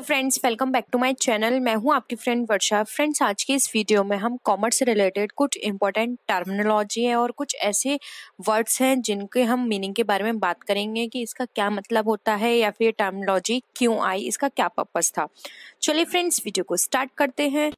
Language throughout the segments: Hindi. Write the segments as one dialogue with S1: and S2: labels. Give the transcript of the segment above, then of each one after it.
S1: Friends, welcome back to my channel. मैं हूं आपकी फ्रेंड वर्षा। फ्रेंड्स, आज की इस वीडियो में हम कॉमर्स से रिलेटेड कुछ इंपॉर्टेंट टर्मिनोलॉजी है और कुछ ऐसे वर्ड्स हैं जिनके हम मीनिंग के बारे में बात करेंगे कि इसका क्या मतलब होता है या फिर टर्मिनोलॉजी क्यों आई, इसका क्या पर्पस था। चलिए फ्रेंड्स, वीडियो को स्टार्ट करते हैं।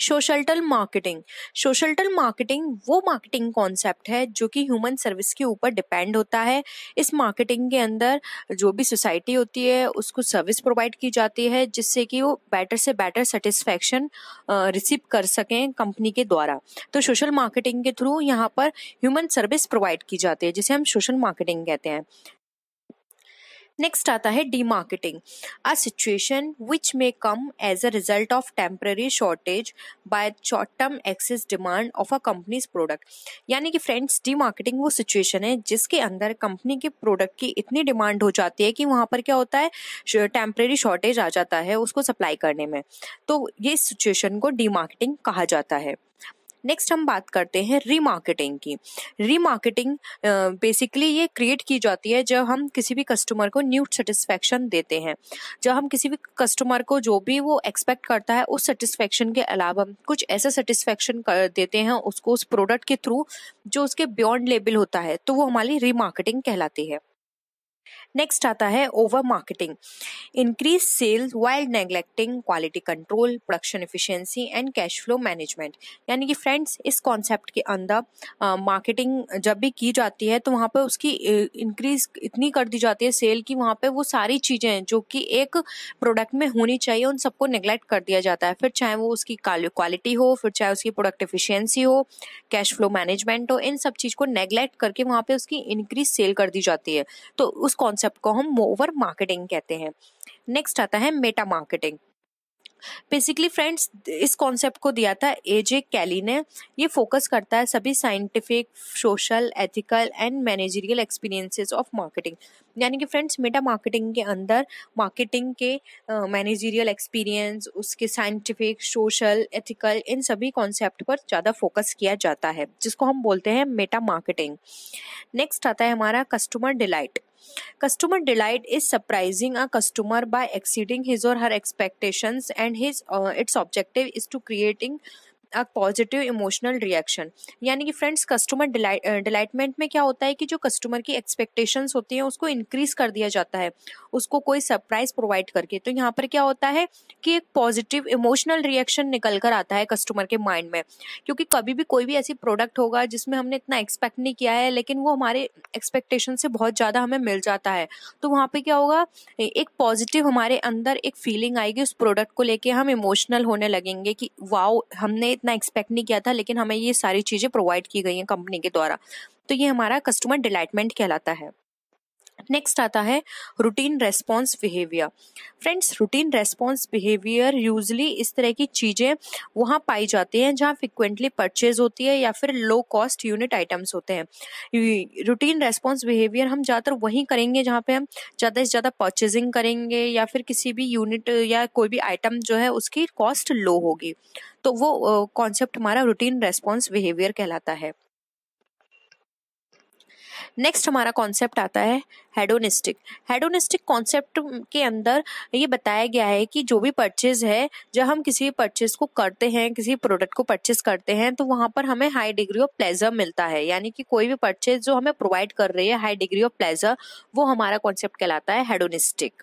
S1: Social marketing. सोशल मार्केटिंग वो मार्केटिंग कॉन्सेप्ट है जो कि ह्यूमन सर्विस के ऊपर डिपेंड होता है। इस मार्केटिंग के अंदर जो भी सोसाइटी होती है उसको सर्विस प्रोवाइड की जाती है जिससे कि वो बेटर से बेटर सेटिस्फैक्शन रिसीव कर सकें कंपनी के द्वारा। तो सोशल मार्केटिंग के थ्रू यहाँ पर ह्यूमन सर्विस प्रोवाइड की जाती है जिसे हम सोशल मार्केटिंग कहते हैं। नेक्स्ट आता है demarketing, a situation which may come as a result of temporary shortage by short term excess demand of a company's product. यानी कि फ्रेंड्स, डीमार्केटिंग वो सिचुएशन है जिसके अंदर कंपनी के प्रोडक्ट की इतनी डिमांड हो जाती है कि वहां पर क्या होता है, टेम्पररी शॉर्टेज आ जाता है उसको सप्लाई करने में। तो ये सिचुएशन को डीमार्केटिंग कहा जाता है। नेक्स्ट हम बात करते हैं रीमार्केटिंग की। रीमार्केटिंग बेसिकली ये क्रिएट की जाती है जब हम किसी भी कस्टमर को न्यू सेटिस्फेक्शन देते हैं। जब हम किसी भी कस्टमर को जो भी वो एक्सपेक्ट करता है उस सेटिस्फेक्शन के अलावा कुछ ऐसा सेटिस्फेक्शन कर देते हैं उसको उस प्रोडक्ट के थ्रू जो उसके बियॉन्ड लेवल होता है, तो वो हमारी रीमार्केटिंग कहलाती है। नेक्स्ट आता है over marketing, increase sales while neglecting quality control, production efficiency and cash flow management. यानी कि फ्रेंड्स, इस कॉन्सेप्ट के अंदर मार्केटिंग जब भी की जाती है तो वहाँ पर उसकी इंक्रीज इतनी कर दी जाती है सेल की वहाँ पे वो सारी चीजें जो कि एक प्रोडक्ट में होनी चाहिए उन सबको नेग्लेक्ट कर दिया जाता है। फिर चाहे वो उसकी क्वालिटी हो, फिर चाहे उसकी प्रोडक्ट एफिशिएंसी हो, कैश फ्लो मैनेजमेंट हो, इन सब चीज को नेग्लेक्ट करके वहाँ पे उसकी इंक्रीज सेल कर दी जाती है। तो उस कॉन्सेप्ट को हम ओवर मार्केटिंग कहते हैं। नेक्स्ट आता है मेटा मार्केटिंग। बेसिकली फ्रेंड्स, इस कॉन्सेप्ट को दिया था एजे कैली ने। ये फोकस करता है सभी scientific, social, ethical and managerial experiences of marketing. यानी कि फ्रेंड्स, मेटा मार्केटिंग के अंदर मार्केटिंग के मैनेजरियल एक्सपीरियंस, उसके साइंटिफिक, सोशल, एथिकल, इन सभी कॉन्सेप्ट पर ज़्यादा फोकस किया जाता है जिसको हम बोलते हैं मेटा मार्केटिंग। नेक्स्ट आता है हमारा customer delight. Customer delight is surprising a customer by exceeding his or her expectations, and its objective is to creating a positive emotional reaction. यानी कि फ्रेंड्स, कस्टमर डिलाइटमेंट में क्या होता है कि जो कस्टमर की एक्सपेक्टेशंस होती हैं उसको इंक्रीज कर दिया जाता है उसको कोई सरप्राइज प्रोवाइड करके। तो यहाँ पर क्या होता है कि एक पॉजिटिव इमोशनल रिएक्शन निकल कर आता है कस्टमर के माइंड में, क्योंकि कभी भी कोई भी ऐसी प्रोडक्ट होगा जिसमें हमने इतना एक्सपेक्ट नहीं किया है लेकिन वो हमारे एक्सपेक्टेशन से बहुत ज़्यादा हमें मिल जाता है। तो वहाँ पे क्या होगा, एक पॉजिटिव हमारे अंदर एक फीलिंग आएगी उस प्रोडक्ट को लेके, हम इमोशनल होने लगेंगे कि वाओ, हमने इतना एक्सपेक्ट नहीं किया था लेकिन हमें ये सारी चीजें प्रोवाइड की गई हैं कंपनी के द्वारा। तो ये हमारा कस्टमर डिलाइटमेंट कहलाता है। नेक्स्ट आता है routine response behaviour. Friends, routine response behaviour usually इस तरह की चीजें वहां पाई जाती हैं जहां फ्रिक्वेंटली परचेज होती है या फिर लो कॉस्ट यूनिट आइटम्स होते हैं। रूटीन रेस्पॉन्स बिहेवियर हम ज्यादातर वहीं करेंगे जहां पे हम ज्यादा से ज्यादा परचेजिंग करेंगे या फिर किसी भी यूनिट या कोई भी आइटम जो है उसकी कॉस्ट लो होगी। तो वो कॉन्सेप्ट हमारा रूटीन रेस्पॉन्स बिहेवियर कहलाता है। नेक्स्ट हमारा कॉन्सेप्ट आता है हेडोनिस्टिक। हेडोनिस्टिक कॉन्सेप्ट के अंदर ये बताया गया है कि जो भी परचेज है, जब हम किसी परचेज को करते हैं, किसी प्रोडक्ट को परचेज करते हैं तो वहां पर हमें हाई डिग्री ऑफ प्लेजर मिलता है। यानी कि कोई भी परचेज जो हमें प्रोवाइड कर रही है हाई डिग्री ऑफ प्लेजर, वो हमारा कॉन्सेप्ट कहलाता है हेडोनिस्टिक।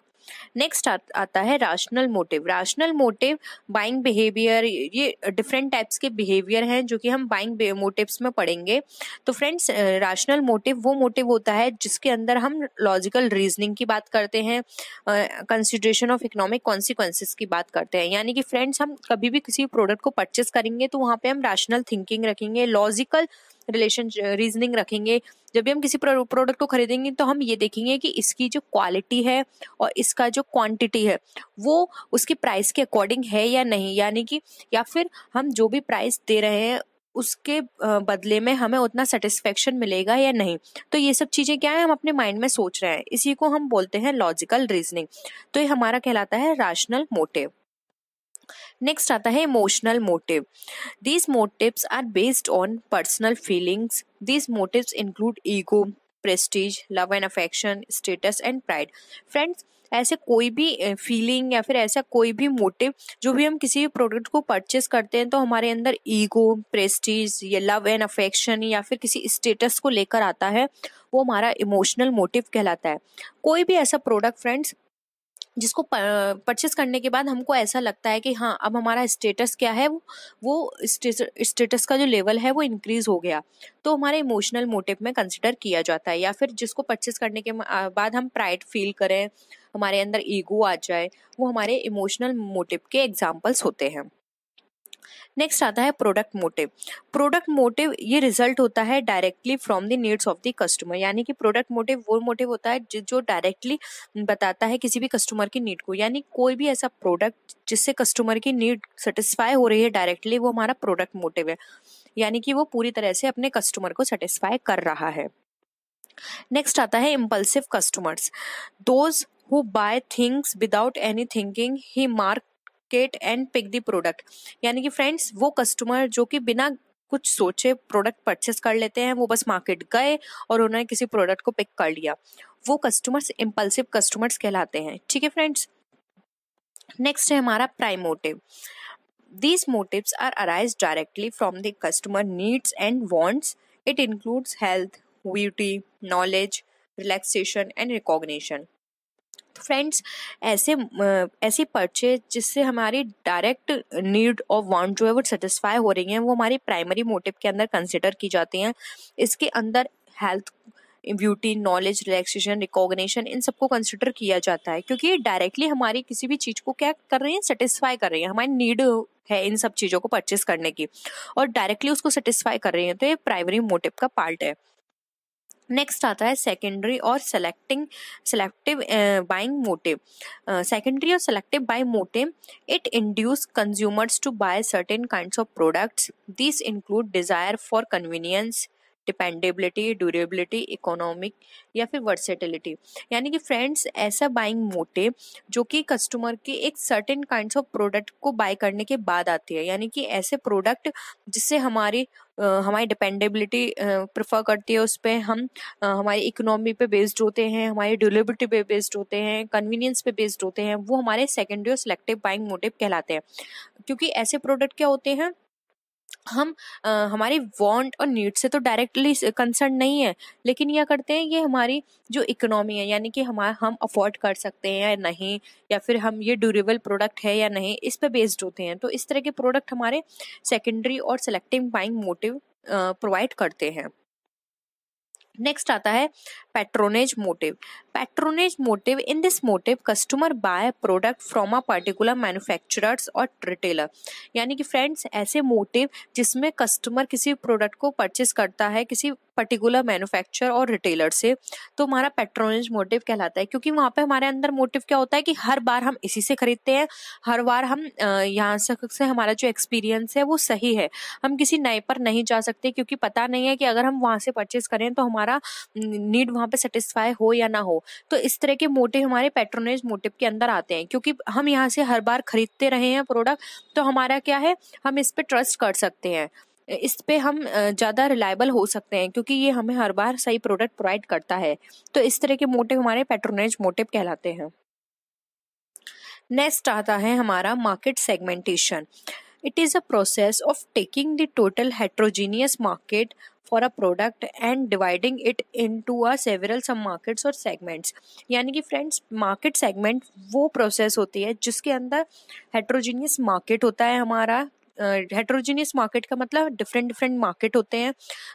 S1: नेक्स्ट आता है rational motive. Rational motive buying behaviour, ये डिफरेंट टाइप्स के बिहेवियर हैं जो कि हम बाइंग मोटिव्स में पढ़ेंगे। तो फ्रेंड्स, रैशनल मोटिव वो मोटिव होता है जिसके अंदर हम लॉजिकल रीजनिंग की बात करते हैं, कंसिडरेशन ऑफ इकोनॉमिक कॉन्सिक्वेंसेस की बात करते हैं। यानी कि फ्रेंड्स, हम कभी भी किसी प्रोडक्ट को परचेस करेंगे तो वहां पे हम रैशनल थिंकिंग रखेंगे, लॉजिकल रिलेशन रीजनिंग रखेंगे। जब भी हम किसी प्रोडक्ट को खरीदेंगे तो हम ये देखेंगे कि इसकी जो क्वालिटी है और इसका जो क्वांटिटी है वो उसकी प्राइस के अकॉर्डिंग है या नहीं, यानी कि या फिर हम जो भी प्राइस दे रहे हैं उसके बदले में हमें उतना सेटिस्फेक्शन मिलेगा या नहीं। तो ये सब चीजें क्या है, हम अपने माइंड में सोच रहे हैं, इसी को हम बोलते हैं लॉजिकल रीजनिंग। तो ये हमारा कहलाता है रैशनल मोटिव। नेक्स्ट आता है emotional motive. These motives are based on personal feelings. These motives include ego, prestige, love and affection, status and pride. Friends, ऐसे कोई भी फीलिंग या फिर ऐसा कोई भी मोटिव, जो भी हम किसी भी प्रोडक्ट को परचेस करते हैं तो हमारे अंदर ईगो, प्रेस्टीज या लव एंड अफेक्शन या फिर किसी स्टेटस को लेकर आता है, वो हमारा इमोशनल मोटिव कहलाता है। कोई भी ऐसा प्रोडक्ट फ्रेंड्स जिसको परचेस करने के बाद हमको ऐसा लगता है कि हाँ अब हमारा स्टेटस क्या है, वो स्टेटस का जो लेवल है वो इंक्रीज हो गया, तो हमारे इमोशनल मोटिव में कंसिडर किया जाता है। या फिर जिसको परचेस करने के बाद हम प्राइड फील करें, हमारे अंदर ईगो आ जाए, वो हमारे इमोशनल मोटिव के एग्जाम्पल्स होते हैं। नेक्स्ट आता है प्रोडक्ट मोटिव। प्रोडक्ट मोटिव ये रिजल्ट होता है directly from the needs of the customer, यानी कि प्रोडक्ट मोटिव वो मोटिव होता है जो डायरेक्टली बताता है किसी भी कस्टमर की नीड को, यानी कोई भी ऐसा प्रोडक्ट जिससे कस्टमर की नीड सेटिस्फाई हो रही है डायरेक्टली, वो हमारा प्रोडक्ट मोटिव है, यानी कि वो पूरी तरह से अपने कस्टमर को सेटिस्फाई कर रहा है। नेक्स्ट आता है impulsive customers, those who buy things without any thinking ही market and pick the product, यानी कि फ्रेंड्स वो कस्टमर जो कि बिना कुछ सोचे प्रोडक्ट परचेस कर लेते हैं, वो बस मार्केट गए और उन्होंने किसी प्रोडक्ट को पिक कर लिया, वो कस्टमर्स इम्पल्सिव कस्टमर्स कहलाते हैं। ठीक है फ्रेंड्स। नेक्स्ट है हमारा prime motive. These motives are arise directly from the customer needs and wants. It includes health, beauty, knowledge, relaxation and recognition. Friends ऐसी परचेज जिससे हमारी डायरेक्ट नीड और वांट जो है वो सेटिस्फाई हो रही हैं, वो हमारी प्राइमरी मोटिव के अंदर कंसिडर की जाती हैं। इसके अंदर health, beauty, knowledge, relaxation, recognition, इन सबको कंसिडर किया जाता है, क्योंकि ये डायरेक्टली हमारी किसी भी चीज को क्या कर रही हैं, सेटिस्फाई कर रही है। हमारी नीड है इन सब चीजों को परचेस करने की और डायरेक्टली उसको सेटिस्फाई कर रही है, तो ये प्राइमरी मोटिव का पार्ट है। नेक्स्ट आता है सेकेंडरी और सेलेक्टिव बाइंग मोटिव। सेकेंडरी और selective buying motive, it induce consumers to buy certain kinds of products. This include desire for convenience, dependability, durability, economic या फिर वर्सेटिलिटी, यानी कि फ्रेंड्स ऐसा बाइंग मोटिव जो कि कस्टमर के एक सर्टेन काइंड्स ऑफ प्रोडक्ट को बाय करने के बाद आती है, यानी कि ऐसे प्रोडक्ट जिससे हमारी डिपेंडेबिलिटी प्रेफर करती है, उस पर हम हमारी इकोनॉमी पे बेस्ड होते हैं, हमारी ड्यूरेबिलिटी पे बेस्ड होते हैं, कन्वीनियंस पे बेस्ड होते हैं, वो हमारे सेकेंडरी और सिलेक्टिव बाइंग मोटिव कहलाते हैं। क्योंकि ऐसे प्रोडक्ट क्या होते हैं, हम हमारी वांट और नीड से तो डायरेक्टली कंसर्न नहीं है, लेकिन यह करते हैं ये हमारी जो इकोनॉमी है, यानी कि हम अफोर्ड कर सकते हैं या नहीं, या फिर हम ये ड्यूरेबल प्रोडक्ट है या नहीं, इस पे बेस्ड होते हैं। तो इस तरह के प्रोडक्ट हमारे सेकेंडरी और सेलेक्टिव बाइंग मोटिव प्रोवाइड करते हैं। नेक्स्ट आता है patronage motive. Patronage motive, in this motive customer by product from a particular manufacturers और रिटेलर, यानी कि फ्रेंड्स ऐसे मोटिव जिसमें कस्टमर किसी प्रोडक्ट को परचेस करता है किसी पर्टिकुलर मैन्युफैक्चर और रिटेलर से, तो हमारा पैट्रोनेज मोटिव कहलाता है। क्योंकि वहाँ पे हमारे अंदर मोटिव क्या होता है कि हर बार हम इसी से खरीदते हैं, हर बार हम यहाँ से हमारा जो एक्सपीरियंस है वो सही है, हम किसी नए पर नहीं जा सकते, क्योंकि पता नहीं है कि अगर हम वहाँ से परचेस करें तो हमारा नीड वहाँ पे सेटिस्फाई हो या ना हो। तो इस तरह के मोटिव हमारे पैट्रोनेज मोटिव के अंदर आते हैं, क्योंकि हम यहाँ से हर बार खरीदते रहे हैं प्रोडक्ट, तो हमारा क्या है, हम इस पे ट्रस्ट कर सकते हैं, इस पे हम ज़्यादा रिलायबल हो सकते हैं, क्योंकि ये हमें हर बार सही प्रोडक्ट प्रोवाइड करता है। तो इस तरह के मोटिव हमारे पैट्रोनेज मोटिव कहलाते हैं। नेक्स्ट आता है हमारा market segmentation. It is a process of taking the total heterogeneous market for a product and dividing it into a several sub markets और segments, यानी कि फ्रेंड्स मार्केट सेगमेंट वो प्रोसेस होती है जिसके अंदर हेट्रोजीनियस मार्केट होता है। हमारा हेट्रोजीनियस मार्केट का मतलब डिफरेंट मार्केट होते हैं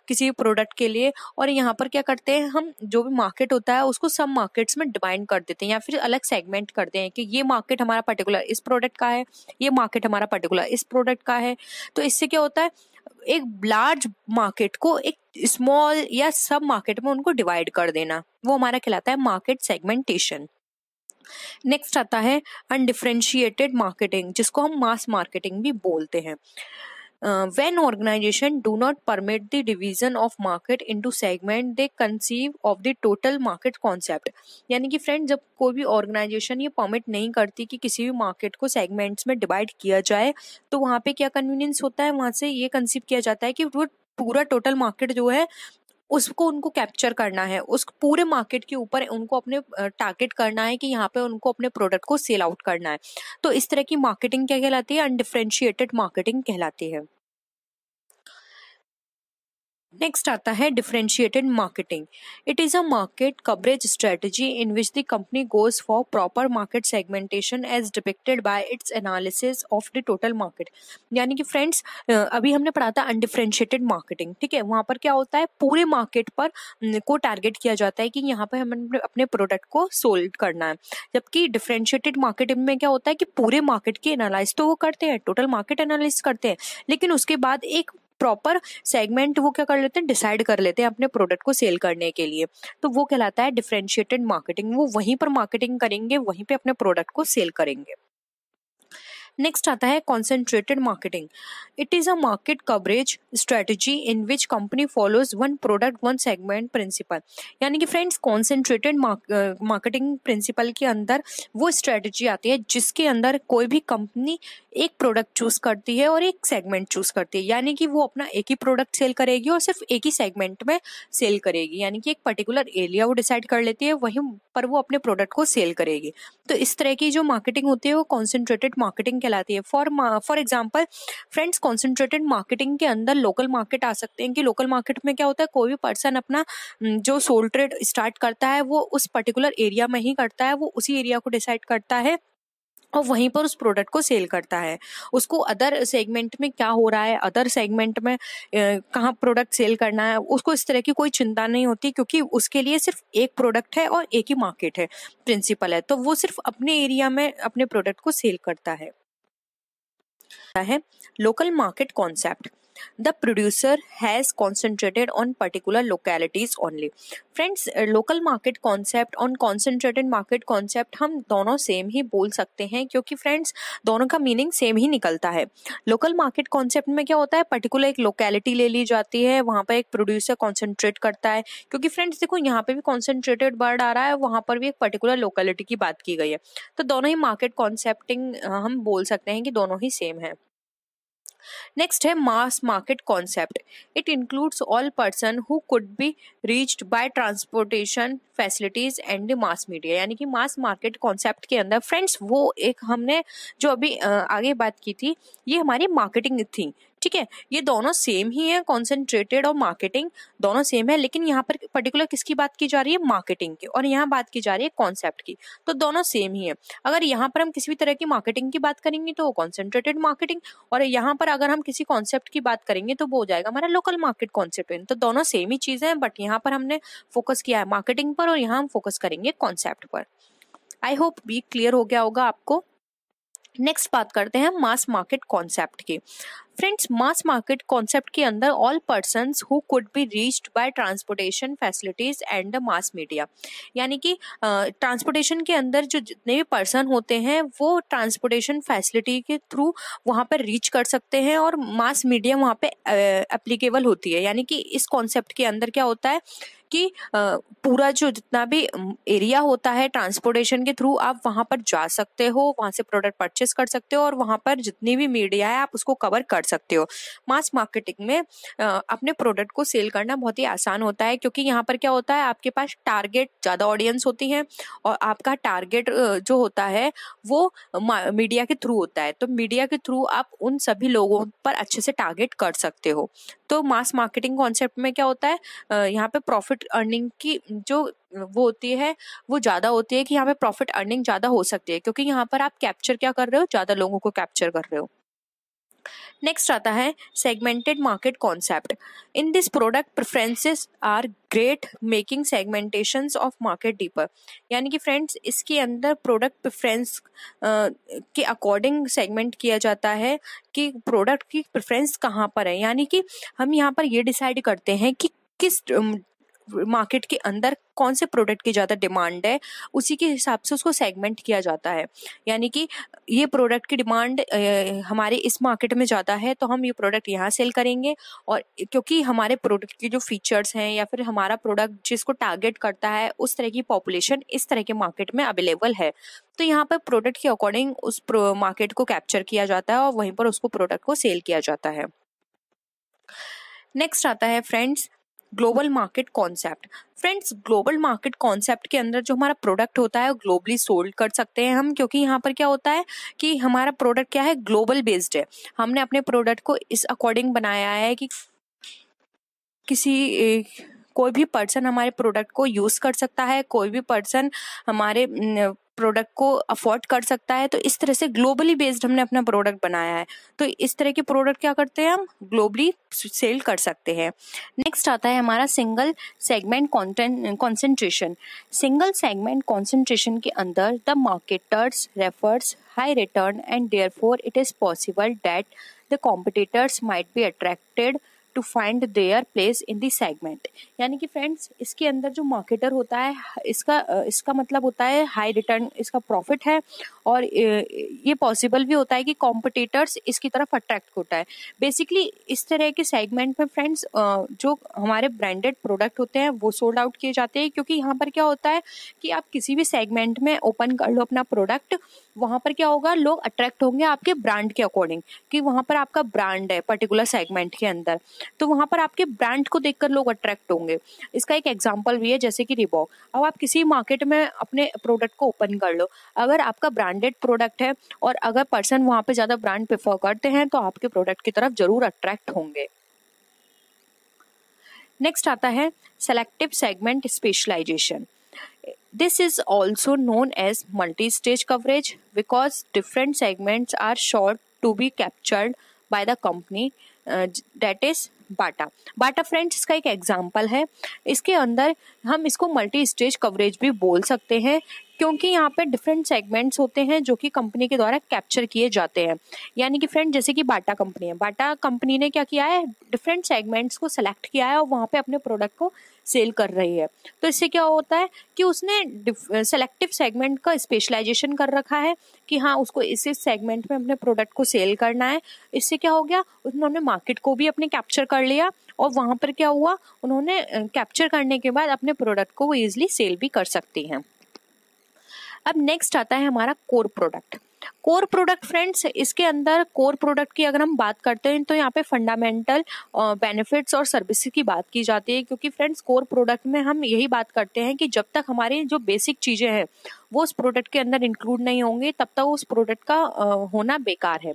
S1: किसी भी प्रोडक्ट के लिए, और यहाँ पर क्या करते हैं, हम जो भी मार्केट होता है उसको सब मार्केट्स में डिवाइड कर देते हैं या फिर अलग सेगमेंट करते हैं कि ये मार्केट हमारा पर्टिकुलर इस प्रोडक्ट का है, ये मार्केट हमारा पर्टिकुलर इस प्रोडक्ट का है। तो इससे क्या होता है, एक लार्ज मार्केट को एक स्मॉल या सब मार्केट में उनको डिवाइड कर देना, वो हमारा कहलाता है मार्केट सेगमेंटेशन। नेक्स्ट आता है अनडिफरेंशिएटेड मार्केटिंग, जिसको हम मास मार्केटिंग भी बोलते हैं। When organization do not permit the division of market into segment, they conceive of the total market concept, यानी कि फ्रेंड जब कोई भी ऑर्गेनाइजेशन ये परमिट नहीं करती कि किसी भी मार्केट को सेगमेंट्स में डिवाइड किया जाए, तो वहाँ पे क्या कन्वीनियंस होता है, वहाँ से ये कंसीव किया जाता है कि वो पूरा टोटल मार्केट जो है उसको उनको कैप्चर करना है, उस पूरे मार्केट के ऊपर उनको अपने टारगेट करना है कि यहाँ पे उनको अपने प्रोडक्ट को सेल आउट करना है। तो इस तरह की मार्केटिंग क्या कहलाती है? अनडिफरेंशिएटेड मार्केटिंग कहलाती है। नेक्स्ट आता है differentiated marketing. It is a market coverage strategy in which the company goes for proper market segmentation as depicted by its analysis of the total market. यानी कि फ्रेंड्स, अभी हमने पढ़ा था अनडिफरेंशिएटेड मार्केटिंग, ठीक है। वहां पर क्या होता है, पूरे मार्केट पर को टारगेट किया जाता है कि यहाँ पर हमें अपने प्रोडक्ट को सोल्ड करना है। जबकि डिफरेंशिएटेड मार्केटिंग में क्या होता है कि पूरे मार्केट की एनालाइज तो वो करते हैं, टोटल मार्केट एनालिस करते हैं, लेकिन उसके बाद एक प्रॉपर सेगमेंट वो क्या कर लेते हैं, डिसाइड कर लेते हैं अपने प्रोडक्ट को सेल करने के लिए। तो वो कहलाता है डिफरेंशिएटेड मार्केटिंग। वो वहीं पर मार्केटिंग करेंगे, वहीं पे अपने प्रोडक्ट को सेल करेंगे। नेक्स्ट आता है concentrated marketing. It is a market coverage strategy in which company follows one product one segment principle. यानी कि फ्रेंड्स, कॉन्सेंट्रेटेड मार्केटिंग प्रिंसिपल के अंदर वो स्ट्रेटजी आती है जिसके अंदर कोई भी कंपनी एक प्रोडक्ट चूज करती है और एक सेगमेंट चूज करती है। यानी कि वो अपना एक ही प्रोडक्ट सेल करेगी और सिर्फ एक ही सेगमेंट में सेल करेगी। यानी कि एक पर्टिकुलर एरिया वो डिसाइड कर लेती है, वहीं पर वो अपने प्रोडक्ट को सेल करेगी। तो इस तरह की जो मार्केटिंग होती है वो कॉन्सेंट्रेटेड मार्केटिंग कहलाती है। For example friends, concentrated marketing के अंदर लोकल मार्केट आ सकते हैं कि लोकल मार्केट में क्या होता है, कोई भी पर्सन अपना जो सोल ट्रेड स्टार्ट करता है वो उस पर्टिकुलर एरिया में ही करता है, वो उसी एरिया को डिसाइड करता है और वहीं पर उस प्रोडक्ट को सेल करता है। उसको अदर सेगमेंट में क्या हो रहा है, अदर सेगमेंट में कहाँ प्रोडक्ट सेल करना है, उसको इस तरह की कोई चिंता नहीं होती, क्योंकि उसके लिए सिर्फ एक प्रोडक्ट है और एक ही मार्केट है, प्रिंसिपल है। तो वो सिर्फ अपने एरिया में अपने प्रोडक्ट को सेल करता है। Local market concept. The producer has concentrated on particular localities only. Friends, local market concept और concentrated market concept हम दोनों सेम ही बोल सकते हैं, क्योंकि फ्रेंड्स दोनों का मीनिंग सेम ही निकलता है। लोकल मार्केट कॉन्सेप्ट में क्या होता है, पर्टिकुलर एक लोकेलिटी ले ली जाती है, वहां पर एक प्रोड्यूसर कॉन्सेंट्रेट करता है। क्योंकि फ्रेंड्स देखो, यहाँ पे भी कॉन्सेंट्रेटेड वर्ड आ रहा है, वहां पर भी एक पर्टिकुलर लोकेलिटी की बात की गई है। तो दोनों ही मार्केट कॉन्सेप्टिंग हम बोल सकते हैं कि दोनों ही सेम है। नेक्स्ट है mass market concept. It includes all person who could be reached by transportation facilities and the mass media. यानी कि मास मार्केट कॉन्सेप्ट के अंदर फ्रेंड्स वो एक हमने जो अभी आगे बात की थी, ये हमारी मार्केटिंग थी, ठीक है। ये दोनों सेम ही है, कॉन्सेंट्रेटेड और मार्केटिंग दोनों सेम है, लेकिन यहाँ पर पर्टिकुलर किसकी बात की जा रही है, मार्केटिंग की, और यहाँ बात की जा रही है कॉन्सेप्ट की। तो दोनों सेम ही है। अगर यहाँ पर हम किसी भी तरह की मार्केटिंग की बात करेंगे तो कॉन्सेंट्रेटेड मार्केटिंग, और यहाँ पर अगर हम किसी कॉन्सेप्ट की बात करेंगे तो वो हो जाएगा हमारा लोकल मार्केट कॉन्सेप्ट। तो दोनों सेम ही चीजें हैं, बट यहाँ पर हमने फोकस किया है मार्केटिंग पर और यहाँ हम फोकस करेंगे कॉन्सेप्ट पर। आई होप भी क्लियर हो गया होगा आपको। नेक्स्ट बात करते हैं मास मार्केट कॉन्सेप्ट की। फ्रेंड्स, मास मार्केट कॉन्सेप्ट के अंदर all persons who could be reached by transportation facilities and the mass media. यानी कि ट्रांसपोर्टेशन के अंदर जो जितने भी पर्सन होते हैं वो ट्रांसपोर्टेशन फैसिलिटी के थ्रू वहां पर रीच कर सकते हैं और मास मीडिया वहां पे एप्लीकेबल होती है। यानी कि इस कॉन्सेप्ट के अंदर क्या होता है कि पूरा जो जितना भी एरिया होता है ट्रांसपोर्टेशन के थ्रू आप वहां पर जा सकते हो, वहां से प्रोडक्ट परचेस कर सकते हो और वहां पर जितनी भी मीडिया है आप उसको कवर कर सकते हो। मास मार्केटिंग में अपने प्रोडक्ट को सेल करना बहुत ही आसान होता है, क्योंकि यहाँ पर क्या होता है, आपके पास टारगेट ज्यादा ऑडियंस होती है और आपका टारगेट जो होता है वो मीडिया के थ्रू होता है। तो मीडिया के थ्रू आप उन सभी लोगों पर अच्छे से टारगेट कर सकते हो। तो मास मार्केटिंग कॉन्सेप्ट में क्या होता है, यहाँ पे प्रॉफिट अर्निंग की जो वो होती है वो ज्यादा होती है, कि यहाँ पे प्रॉफिट अर्निंग ज्यादा हो सकती है, क्योंकि यहाँ पर आप कैप्चर क्या कर रहे हो, ज्यादा लोगों को कैप्चर कर रहे हो। नेक्स्ट आता है segmented market concept. In this product preferences are great making segmentations of market deeper. यानी कि फ्रेंड्स इसके अंदर प्रोडक्ट प्रेफरेंस के अकॉर्डिंग सेगमेंट किया जाता है कि प्रोडक्ट की प्रेफरेंस कहाँ पर है। यानी कि हम यहाँ पर ये डिसाइड करते हैं कि किस मार्केट के अंदर कौन से प्रोडक्ट की ज्यादा डिमांड है, उसी के हिसाब से उसको सेगमेंट किया जाता है। यानी कि ये प्रोडक्ट की डिमांड हमारे इस मार्केट में ज्यादा है तो हम ये प्रोडक्ट यहाँ सेल करेंगे, और क्योंकि हमारे प्रोडक्ट के जो फीचर्स हैं या फिर हमारा प्रोडक्ट जिसको टारगेट करता है उस तरह की पॉपुलेशन इस तरह के मार्केट में अवेलेबल है, तो यहाँ पर प्रोडक्ट के अकॉर्डिंग उस मार्केट को कैप्चर किया जाता है और वहीं पर उसको प्रोडक्ट को सेल किया जाता है। नेक्स्ट आता है friends global market concept. Friends, global market concept के अंदर जो हमारा प्रोडक्ट होता है वो ग्लोबली सोल्ड कर सकते हैं हम, क्योंकि यहाँ पर क्या होता है कि हमारा प्रोडक्ट क्या है, ग्लोबल बेस्ड है। हमने अपने प्रोडक्ट को इस अकॉर्डिंग बनाया है कि कोई भी पर्सन हमारे प्रोडक्ट को यूज कर सकता है, कोई भी पर्सन हमारे प्रोडक्ट को अफोर्ड कर सकता है। तो इस तरह से ग्लोबली बेस्ड हमने अपना प्रोडक्ट बनाया है। तो इस तरह के प्रोडक्ट क्या करते हैं, हम ग्लोबली सेल कर सकते हैं। नेक्स्ट आता है हमारा single segment concentration. Single segment concentration के अंदर the marketers refers high return and therefore it is possible that the competitors might be attracted to find their place in the segment. यानी कि फ्रेंड्स, इसके अंदर जो मार्केटर होता है इसका मतलब होता है हाई रिटर्न, इसका प्रॉफिट है, और ये पॉसिबल भी होता है कि कॉम्पिटिटर्स इसकी तरफ अट्रैक्ट होता है। बेसिकली इस तरह के सेगमेंट में फ्रेंड्स जो हमारे ब्रांडेड प्रोडक्ट होते हैं वो सोल्ड आउट किए जाते हैं, क्योंकि यहाँ पर क्या होता है कि आप किसी भी सेगमेंट में ओपन कर लो अपना प्रोडक्ट, वहां पर क्या होगा, लोग अट्रैक्ट होंगे आपके ब्रांड के अकॉर्डिंग, कि वहां पर आपका ब्रांड है पर्टिकुलर सेगमेंट के अंदर, तो वहां पर आपके ब्रांड को देखकर लोग अट्रैक्ट होंगे। इसका एक एग्जांपल भी है, जैसे कि रिबॉक। अब आप किसी मार्केट में अपने प्रोडक्ट को ओपन कर लो, अगर आपका ब्रांडेड प्रोडक्ट है और अगर पर्सन वहां पे ज्यादा ब्रांड प्रेफर करते हैं तो आपके प्रोडक्ट की तरफ जरूर अट्रैक्ट होंगे। नेक्स्ट आता है selective segment specialisation. This is also known as multi-stage coverage because different segments are sought to be captured by the company, that is Bata. Bata friends इसका एक एग्जाम्पल है। इसके अंदर हम इसको मल्टी स्टेज कवरेज भी बोल सकते हैं, क्योंकि यहाँ पे डिफरेंट सेगमेंट्स होते हैं जो कि कंपनी के द्वारा कैप्चर किए जाते हैं। यानी कि फ्रेंड, जैसे कि बाटा कंपनी है, बाटा कंपनी ने क्या किया है, डिफरेंट सेगमेंट्स को सिलेक्ट किया है और वहाँ पे अपने प्रोडक्ट को सेल कर रही है। तो इससे क्या होता है कि उसने सेलेक्टिव सेगमेंट का स्पेशलाइजेशन कर रखा है कि हाँ, उसको इस सेगमेंट में अपने प्रोडक्ट को सेल करना है। इससे क्या हो गया, उन्होंने मार्केट को भी अपने कैप्चर कर लिया, और वहां पर क्या हुआ, उन्होंने कैप्चर करने के बाद अपने प्रोडक्ट को वो इजिली सेल भी कर सकती हैं। अब नेक्स्ट आता है हमारा core product. Core product friends, इसके अंदर कोर प्रोडक्ट की अगर हम बात करते हैं तो यहाँ पे फंडामेंटल बेनिफिट्स और सर्विसेज की बात की जाती है, क्योंकि फ्रेंड्स कोर प्रोडक्ट में हम यही बात करते हैं कि जब तक हमारी जो बेसिक चीजें हैं वो उस प्रोडक्ट के अंदर इंक्लूड नहीं होंगी तब तक उस प्रोडक्ट का होना बेकार है।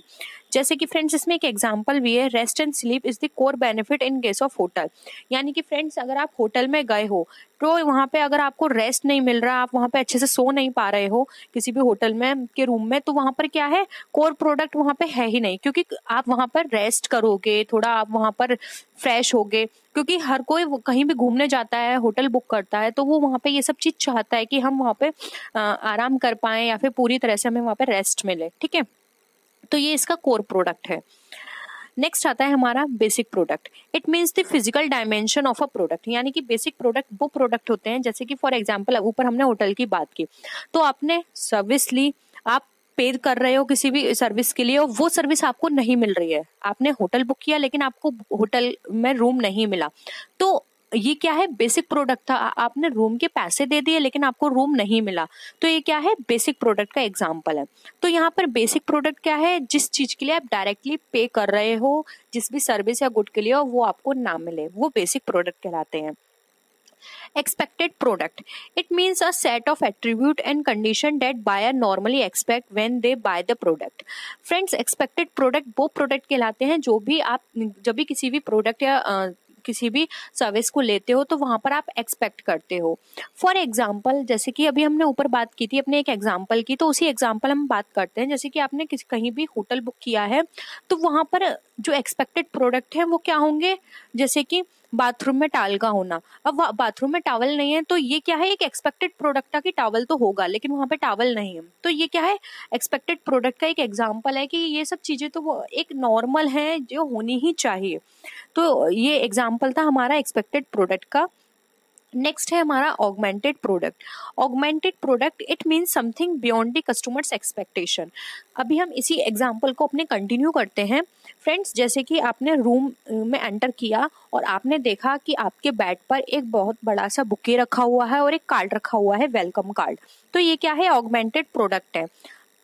S1: जैसे कि फ्रेंड्स इसमें एक एग्जांपल भी है, rest and sleep is the core benefit in case of hotel. यानी कि फ्रेंड्स, अगर आप होटल में गए हो तो वहां पे अगर आपको रेस्ट नहीं मिल रहा, आप वहां पे अच्छे से सो नहीं पा रहे हो किसी भी होटल में के रूम में, तो वहां पर क्या है, कोर प्रोडक्ट वहां पे है ही नहीं, क्योंकि आप वहां पर रेस्ट करोगे, थोड़ा आप वहां पर फ्रेश होगे, क्योंकि हर कोई कहीं भी घूमने जाता है, होटल बुक करता है, तो वो वहां पे ये सब चीज चाहता है कि हम वहां पे आराम कर पाए या फिर पूरी तरह से हमें वहां पे रेस्ट मिले। ठीक है, तो ये इसका कोर प्रोडक्ट है। नेक्स्ट आता है हमारा basic product. It means the physical dimension of a product. यानी कि बेसिक प्रोडक्ट वो प्रोडक्ट होते हैं, जैसे कि फॉर एग्जांपल ऊपर हमने होटल की बात की, तो आपने सर्विस ली, आप पे कर रहे हो किसी भी सर्विस के लिए और वो सर्विस आपको नहीं मिल रही है, आपने होटल बुक किया लेकिन आपको होटल में रूम नहीं मिला, तो ये क्या है, बेसिक प्रोडक्ट था। आपने रूम के पैसे दे दिए लेकिन आपको रूम नहीं मिला, तो ये क्या है, बेसिक प्रोडक्ट का एग्जांपल है। तो यहाँ पर बेसिक प्रोडक्ट क्या है, जिस चीज के लिए आप डायरेक्टली पे कर रहे हो, जिस भी सर्विस या गुड के लिए, वो आपको ना मिले, वो बेसिक प्रोडक्ट कहलाते हैं। Expected product. It means a set of attribute and condition that buyer normally expect when they buy the product. Friends, expected product वो प्रोडक्ट कहलाते हैं जो भी आप जब भी किसी भी प्रोडक्ट या किसी भी सर्विस को लेते हो तो वहां पर आप एक्सपेक्ट करते हो। फॉर एग्जाम्पल, जैसे कि अभी हमने ऊपर बात की थी अपने एक एग्जाम्पल की, तो उसी एग्जाम्पल हम बात करते हैं। जैसे कि आपने कहीं भी होटल बुक किया है तो वहां पर जो एक्सपेक्टेड प्रोडक्ट है वो क्या होंगे, जैसे कि बाथरूम में टॉवल का होना। अब बाथरूम में टॉवल नहीं है तो ये क्या है, एक एक्सपेक्टेड प्रोडक्ट था कि टॉवल तो होगा, लेकिन वहां पे टॉवल नहीं है, तो ये क्या है, एक्सपेक्टेड प्रोडक्ट का एक एग्जांपल है कि ये सब चीजें तो वो एक नॉर्मल है जो होनी ही चाहिए। तो ये एग्जांपल था हमारा एक्सपेक्टेड प्रोडक्ट का। नेक्स्ट है हमारा augmented product. Augmented product it means something beyond the customers expectation. अभी हम इसी एग्जांपल को अपने कंटिन्यू करते हैं। फ्रेंड्स, जैसे कि आपने रूम में एंटर किया और आपने देखा कि आपके बेड पर एक बहुत बड़ा सा बुके रखा हुआ है और एक कार्ड रखा हुआ है, वेलकम कार्ड। तो ये क्या है, ऑगमेंटेड प्रोडक्ट है।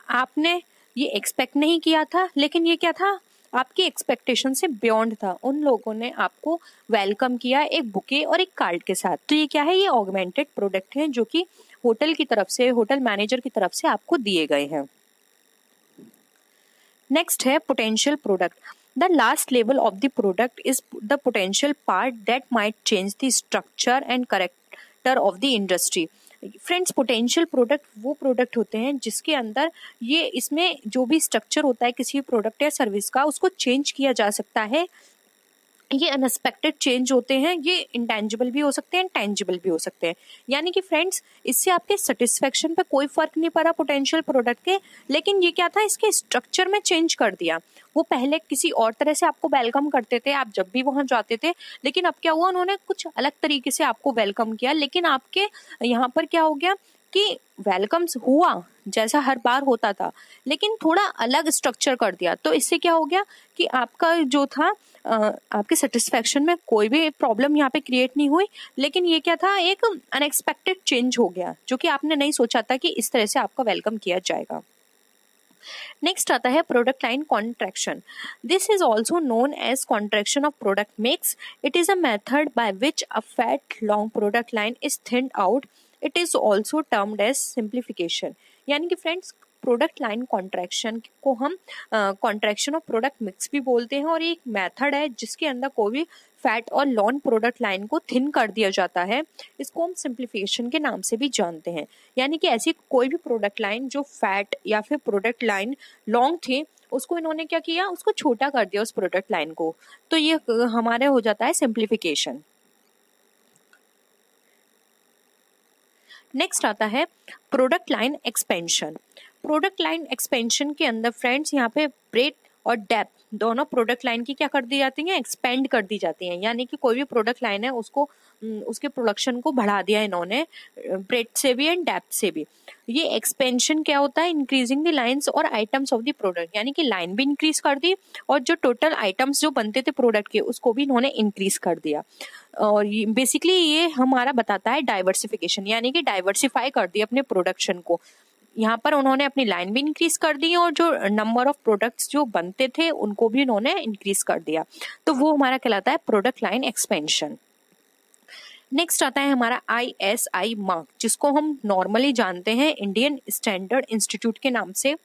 S1: आपने ये एक्सपेक्ट नहीं किया था, लेकिन ये क्या था, आपकी एक्सपेक्टेशन से बियॉन्ड था। उन लोगों ने आपको वेलकम किया एक बुके और एक कार्ड के साथ। तो ये क्या है, ये ऑगमेंटेड प्रोडक्ट है जो कि होटल की तरफ से, होटल मैनेजर की तरफ से आपको दिए गए हैं। नेक्स्ट है potential product. The last level of the product is the potential part that might change the structure and character of the industry. Friends, potential product वो प्रोडक्ट होते हैं जिसके अंदर ये, इसमें जो भी स्ट्रक्चर होता है किसी प्रोडक्ट या सर्विस का, उसको चेंज किया जा सकता है। ये अनएक्सपेक्टेड चेंज होते हैं, ये इंटेंजिबल भी हो सकते हैं, टेंजिबल भी हो सकते हैं। यानी कि फ्रेंड्स, इससे आपके सेटिस्फेक्शन पे कोई फर्क नहीं पड़ा पोटेंशियल प्रोडक्ट के, लेकिन ये क्या था, इसके स्ट्रक्चर में चेंज कर दिया। वो पहले किसी और तरह से आपको वेलकम करते थे, आप जब भी वहां जाते थे, लेकिन अब क्या हुआ, उन्होंने कुछ अलग तरीके से आपको वेलकम किया। लेकिन आपके यहाँ पर क्या हो गया कि वेलकम्स हुआ जैसा हर बार होता था, लेकिन थोड़ा अलग स्ट्रक्चर कर दिया। तो इससे क्या हो गया कि आपका जो था, आपके सेटिस्फेक्शन में कोई भी प्रॉब्लम यहाँ पे क्रिएट नहीं हुई, लेकिन ये क्या था, एक अनएक्सपेक्टेड चेंज हो गया जो कि आपने नहीं सोचा था कि इस तरह से आपका वेलकम किया जाएगा। नेक्स्ट आता है product line contraction. This is also known as contraction of product mix. It is a method by which a fat long product line is thinned out. It is also termed as simplification. यानी कि फ्रेंड्स, प्रोडक्ट लाइन कॉन्ट्रैक्शन को हम कॉन्ट्रैक्शन ऑफ प्रोडक्ट मिक्स भी बोलते हैं, और एक मेथड है जिसके अंदर कोई भी फैट और लॉन्ग प्रोडक्ट लाइन को थिन कर दिया जाता है। इसको हम सिंप्लीफिकेशन के नाम से भी जानते हैं। यानी कि ऐसी कोई भी प्रोडक्ट लाइन जो फैट या फिर प्रोडक्ट लाइन लॉन्ग थी, उसको इन्होंने क्या किया, उसको छोटा कर दिया उस प्रोडक्ट लाइन को। तो ये हमारे हो जाता है सिंप्लीफिकेशन। नेक्स्ट आता है product line expansion. Product line expansion के अंदर फ्रेंड्स, यहाँ पे ब्रेथ और डेप्थ दोनों प्रोडक्ट लाइन की क्या कर दी जाती हैं, एक्सपेंड कर दी जाती हैं। यानी कि कोई भी प्रोडक्ट लाइन है उसको, उसके प्रोडक्शन को बढ़ा दिया इन्होंने, ब्रेथ से भी एंड डेप्थ से भी। ये एक्सपेंशन क्या होता है, इंक्रीजिंग द लाइंस और आइटम्स ऑफ द प्रोडक्ट। यानी कि लाइन भी इंक्रीज कर दी और जो टोटल आइटम्स जो बनते थे प्रोडक्ट के, उसको भी इन्होंने इंक्रीज कर दिया। और बेसिकली ये हमारा बताता है डाइवर्सिफिकेशन, यानी कि डाइवर्सिफाई कर दिया अपने प्रोडक्शन को। यहाँ पर उन्होंने अपनी लाइन भी इंक्रीज कर दी और जो नंबर ऑफ प्रोडक्ट्स जो बनते थे उनको भी उन्होंने इंक्रीज कर दिया। तो वो हमारा कहलाता है प्रोडक्ट लाइन एक्सपेंशन। नेक्स्ट आता है हमारा ISI मार्क, जिसको हम नॉर्मली जानते हैं इंडियन स्टैंडर्ड इंस्टीट्यूट के नाम से।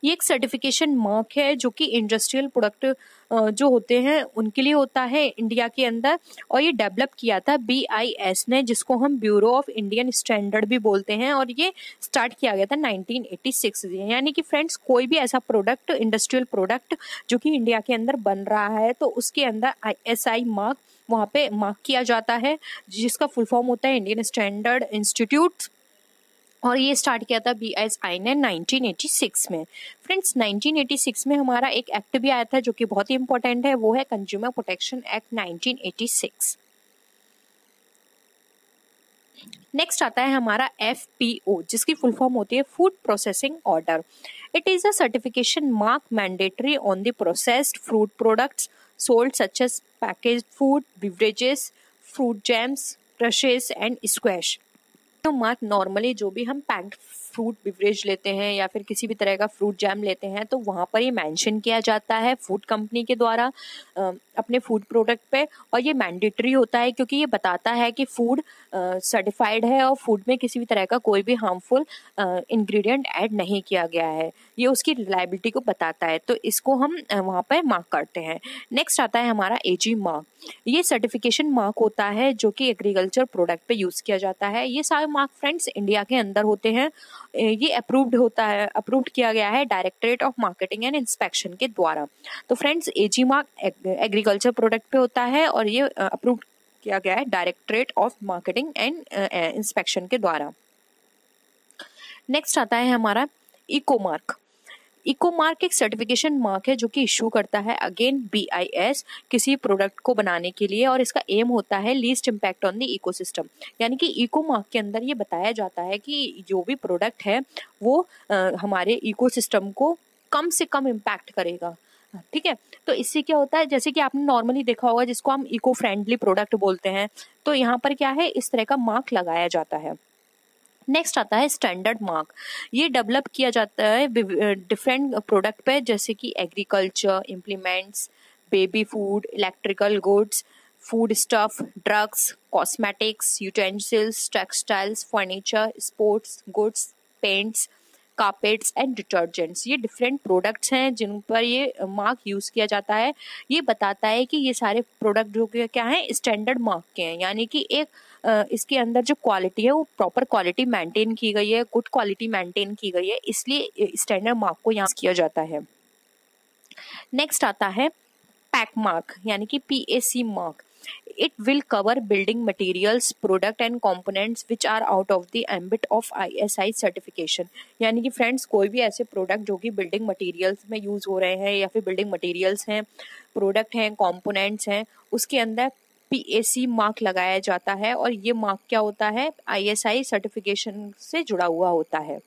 S1: ये एक सर्टिफिकेशन मार्क है जो कि इंडस्ट्रियल प्रोडक्ट जो होते हैं उनके लिए होता है इंडिया के अंदर, और ये डेवलप किया था BIS ने, जिसको हम ब्यूरो ऑफ इंडियन स्टैंडर्ड भी बोलते हैं, और ये स्टार्ट किया गया था 1986। यानी कि फ्रेंड्स, कोई भी ऐसा प्रोडक्ट, इंडस्ट्रियल प्रोडक्ट जो कि इंडिया के अंदर बन रहा है, तो उसके अंदर ISI मार्क वहाँ पे मार्क किया जाता है, जिसका फुल फॉर्म होता है इंडियन स्टैंडर्ड इंस्टीट्यूट, और ये स्टार्ट किया था BIS ने 1986 में। फ्रेंड्स, 1986 में हमारा एक एक्ट भी आया था जो कि बहुत ही इंपॉर्टेंट है, वो है कंज्यूमर प्रोटेक्शन एक्ट 1986। नेक्स्ट आता है हमारा FPO, जिसकी फुल फॉर्म होती है food processing order. It is a certification mark mandatory on the processed fruit products sold such as packaged food, beverages, fruit jams, crushes and squash. तो मार्क नॉर्मली जो भी हम पैक्ड फ्रूट बिवरेज लेते हैं या फिर किसी भी तरह का फ्रूट जैम लेते हैं, तो वहाँ पर ये मेंशन किया जाता है फूड कंपनी के द्वारा अपने फूड प्रोडक्ट पे, और ये मैंडेटरी होता है क्योंकि ये बताता है कि फूड सर्टिफाइड है और फूड में किसी भी तरह का कोई भी हार्मफुल इंग्रेडिएंट ऐड नहीं किया गया है। ये उसकी रिलायबिलिटी को बताता है, तो इसको हम वहाँ पर मार्क करते हैं। नेक्स्ट आता है हमारा AG मार्क। ये सर्टिफिकेशन मार्क होता है जो कि एग्रीकल्चर प्रोडक्ट पे यूज किया जाता है। ये सारे मार्क फ्रेंड्स इंडिया के अंदर होते हैं। ये अप्रूव्ड होता है, अप्रूव्ड किया गया है directorate of marketing and inspection के द्वारा। तो friends, AG mark agriculture product पे होता है और ये अप्रूव्ड किया गया है directorate of marketing and inspection के द्वारा। नेक्स्ट आता है हमारा इको मार्क। इको मार्क एक सर्टिफिकेशन मार्क है जो कि इशू करता है अगेन BIS किसी प्रोडक्ट को बनाने के लिए, और इसका एम होता है least impact on the ecosystem. यानी कि इको मार्क के अंदर ये बताया जाता है कि जो भी प्रोडक्ट है वो हमारे इकोसिस्टम को कम से कम इम्पैक्ट करेगा। ठीक है, तो इससे क्या होता है, जैसे कि आपने नॉर्मली देखा होगा जिसको हम इको फ्रेंडली प्रोडक्ट बोलते हैं, तो यहाँ पर क्या है, इस तरह का मार्क लगाया जाता है। नेक्स्ट आता है स्टैंडर्ड मार्क। ये डेवलप किया जाता है डिफरेंट प्रोडक्ट पे, जैसे कि agriculture implements, baby food, electrical goods, food stuff, drugs, cosmetics, utensils, textiles, furniture, sports goods, paints, carpets and detergents. ये डिफरेंट प्रोडक्ट्स हैं जिन पर ये मार्क यूज किया जाता है। ये बताता है कि ये सारे प्रोडक्ट जो कि क्या है, स्टैंडर्ड मार्क के हैं, यानी कि एक इसके अंदर जो क्वालिटी है वो प्रॉपर क्वालिटी मेंटेन की गई है, गुड क्वालिटी मेंटेन की गई है, इसलिए स्टैंडर्ड मार्क को यहाँ किया जाता है। नेक्स्ट आता है पैक मार्क, यानी कि PAC mark. It will cover building materials, product and components which are out of the ambit of ISI certification। यानी कि फ्रेंड्स कोई भी ऐसे प्रोडक्ट जो कि बिल्डिंग मटेरियल्स में यूज हो रहे हैं या फिर बिल्डिंग मटेरियल्स हैं, प्रोडक्ट हैं, कंपोनेंट्स हैं, उसके अंदर PAC मार्क लगाया जाता है। और ये मार्क क्या होता है, ISI सर्टिफिकेशन से जुड़ा हुआ होता है।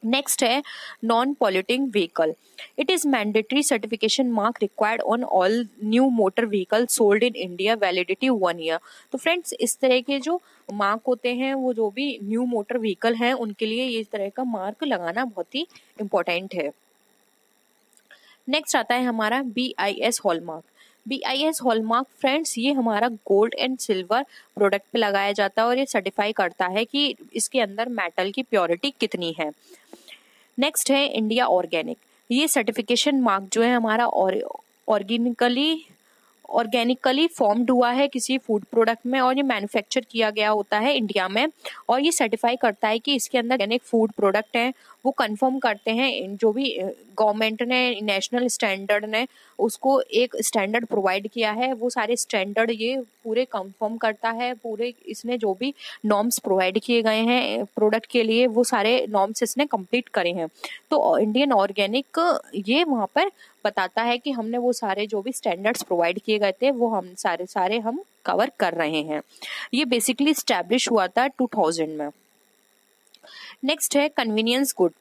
S1: नेक्स्ट है non polluting vehicle. It is mandatory certification mark required on all new motor vehicle sold in India, validity 1 year. तो फ्रेंड्स इस तरह के जो मार्क होते हैं वो जो भी न्यू मोटर व्हीकल हैं उनके लिए इस तरह का मार्क लगाना बहुत ही इम्पोर्टेंट है। नेक्स्ट आता है हमारा BIS hallmark. BIS hallmark friends ये हमारा गोल्ड एंड सिल्वर प्रोडक्ट पे लगाया जाता है और ये सर्टिफाई करता है कि इसके अंदर मेटल की प्योरिटी कितनी है। नेक्स्ट है इंडिया ऑर्गेनिक। ये सर्टिफिकेशन मार्क जो है हमारा ऑर्गेनिकली फॉर्म्ड हुआ है किसी फूड प्रोडक्ट में और ये मैन्युफैक्चर किया गया होता है इंडिया में, और ये सर्टिफाई करता है कि इसके अंदर ऑर्गेनिक फूड प्रोडक्ट हैं। वो कंफर्म करते हैं, जो भी गवर्नमेंट ने नेशनल स्टैंडर्ड ने उसको एक स्टैंडर्ड प्रोवाइड किया है, वो सारे स्टैंडर्ड ये पूरे कंफर्म करता है। पूरे इसने जो भी नॉर्म्स प्रोवाइड किए गए हैं प्रोडक्ट के लिए वो सारे नॉर्म्स इसने कंप्लीट करे हैं। तो इंडियन ऑर्गेनिक ये वहाँ पर बताता है कि हमने वो सारे जो भी स्टैंडर्ड्स प्रोवाइड किए गए थे वो हम सारे हम कवर कर रहे हैं। ये बेसिकली स्टैब्लिश हुआ था 2000 में। नेक्स्ट है convenience good.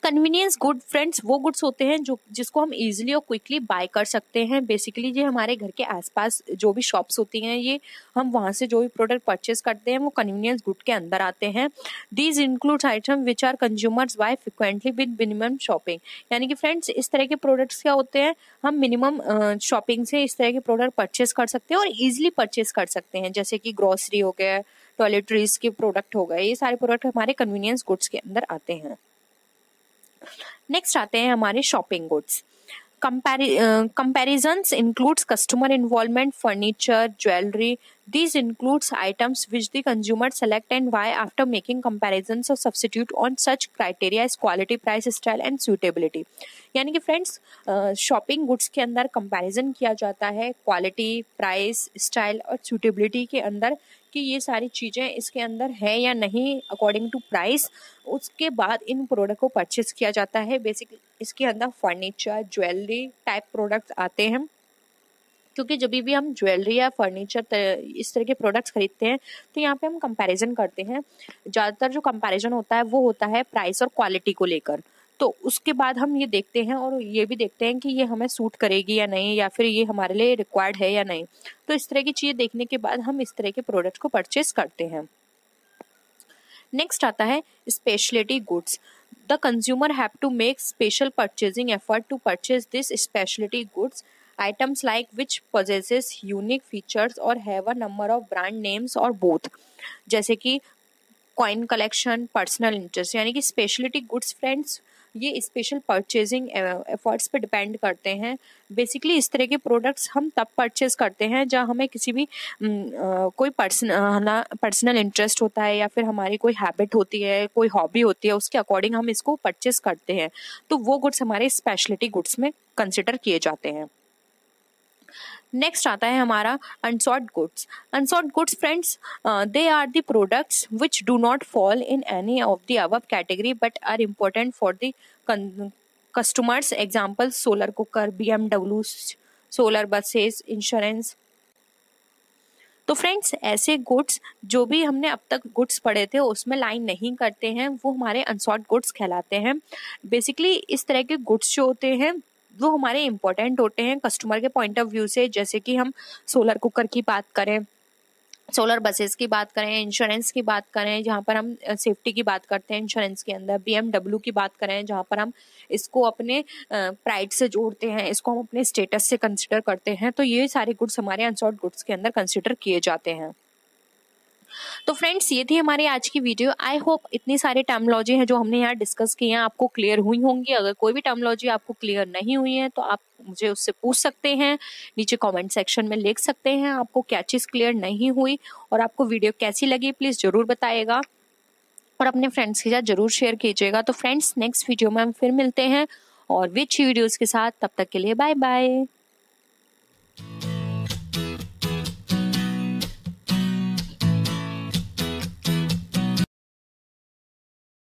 S1: Convenience good friends वो गुड्स होते हैं जो जिसको हम इजीली और क्विकली बाय कर सकते हैं। बेसिकली ये हमारे घर के आसपास जो भी शॉप्स होती हैं, ये हम वहाँ से जो भी प्रोडक्ट परचेज करते हैं वो कन्वीनियंस गुड के अंदर आते हैं। These includes item which are consumers buy frequently with minimum shopping. यानी कि फ्रेंड्स इस तरह के प्रोडक्ट्स क्या होते हैं, हम मिनिमम शॉपिंग से इस तरह के प्रोडक्ट परचेज कर सकते हैं और ईजिली परचेज कर सकते हैं, जैसे कि ग्रोसरी हो गया, टॉयलेटरीज के प्रोडक्ट हो गए, ये सारे प्रोडक्ट हमारे कन्वीनियंस गुड्स के अंदर आते हैं। नेक्स्ट आते हैं हमारे shopping goods. Comparisons includes customer involvement, furniture, jewelry. These includes items which the consumer select and buy after making comparisons or substitute on such criteria as quality, price, style and suitability। यानी कि फ्रेंड्स शॉपिंग गुड्स के अंदर कंपैरिजन किया जाता है क्वालिटी, प्राइस, स्टाइल और सूटेबिलिटी के अंदर कि ये सारी चीज़ें इसके अंदर है या नहीं अकॉर्डिंग टू प्राइस। उसके बाद इन प्रोडक्ट को परचेज किया जाता है। बेसिकली इसके अंदर फर्नीचर, ज्वेलरी टाइप प्रोडक्ट्स आते हैं, क्योंकि जब भी हम ज्वेलरी या फर्नीचर इस तरह के प्रोडक्ट्स खरीदते हैं तो यहाँ पे हम कंपैरिजन करते हैं। ज़्यादातर जो कंपैरिजन होता है वो होता है प्राइस और क्वालिटी को लेकर। तो उसके बाद हम ये देखते हैं और ये भी देखते हैं कि ये हमें सूट करेगी या नहीं, या फिर ये हमारे लिए रिक्वायर्ड है या नहीं। तो इस तरह की चीज़ देखने के बाद हम इस तरह के प्रोडक्ट को परचेज करते हैं। नेक्स्ट आता है speciality goods. The consumer have to make special purchasing effort to purchase this speciality goods. Items like which possesses unique features or have a number of brand names or both, जैसे कि कॉइन कलेक्शन, पर्सनल इंटरेस्ट। यानी कि स्पेशलिटी गुड्स फ्रेंड्स ये स्पेशल परचेजिंग एफर्ट्स पे डिपेंड करते हैं। बेसिकली इस तरह के प्रोडक्ट्स हम तब परचेज करते हैं जहाँ हमें किसी भी कोई पर्सनल इंटरेस्ट होता है या फिर हमारी कोई हैबिट होती है, कोई हॉबी होती है, उसके अकॉर्डिंग हम इसको परचेज करते हैं। तो वो गुड्स हमारे स्पेशलिटी गुड्स में कंसिडर किए जाते हैं। नेक्स्ट आता है हमारा unsought goods. Unsought goods friends they are the products which do not fall in any of the above category but are important for the customers. Example solar cooker, BMW, solar buses, insurance. तो फ्रेंड्स ऐसे गुड्स जो भी हमने अब तक गुड्स पढ़े थे उसमें लाइन नहीं करते हैं वो हमारे अनसॉर्ट गुड्स कहलाते हैं। बेसिकली इस तरह के गुड्स जो होते हैं वो हमारे इम्पोर्टेंट होते हैं कस्टमर के पॉइंट ऑफ व्यू से। जैसे कि हम सोलर कुकर की बात करें सोलर बसेस की बात करें, इंश्योरेंस की बात करें जहाँ पर हम सेफ्टी की बात करते हैं इंश्योरेंस के अंदर, BMW की बात करें जहाँ पर हम इसको अपने प्राइड से जोड़ते हैं, इसको हम अपने स्टेटस से कंसिडर करते हैं, तो ये सारे गुड्स हमारे अनसॉल्ड गुड्स के अंदर कंसिडर किए जाते हैं। तो फ्रेंड्स ये थी हमारी आज की वीडियो। आई होप इतनी सारी टर्मोलॉजी है जो हमने यहाँ डिस्कस की हैं आपको क्लियर हुई होंगी। अगर कोई भी टर्मोलॉजी आपको क्लियर नहीं हुई है तो आप मुझे उससे पूछ सकते हैं, नीचे कमेंट सेक्शन में लिख सकते हैं आपको क्या चीज़ क्लियर नहीं हुई, और आपको वीडियो कैसी लगी प्लीज़ ज़रूर बताइएगा और अपने फ्रेंड्स के साथ ज़रूर शेयर कीजिएगा। तो फ्रेंड्स नेक्स्ट वीडियो में हम फिर मिलते हैं और विच वीडियोज़ के साथ, तब तक के लिए बाय बाय।